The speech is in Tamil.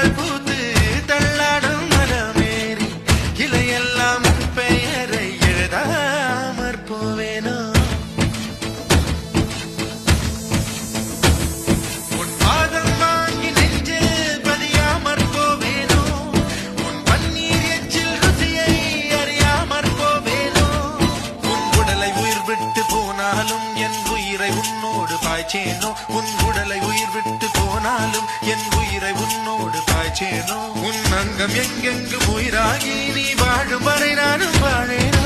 பூக்கள் பூத்து தள்ளாடும் மனமேறி இலையெல்லாம் பெயரை எழுதாமற் போவேனோ உன் பாதம் வாங்கி நெஞ்சில் பதியாமற் போவேனோ உன் பன்னீர் எச்சில் ருசியை அறியாமற் போவேனோ உன் உடலை உயிர் விட்டு போனாலும் என் உயிரை உன்னோடு பாய்ச்சேனோ உன் உடலை உயிர் விட்டு போனாலும் என் உயிரை உன்னோடு பாய்ச்சேனோ உன் அங்கம் எங்கெங்கு உயிராகி நீ வாழும் வரை நானும் வாழேனோ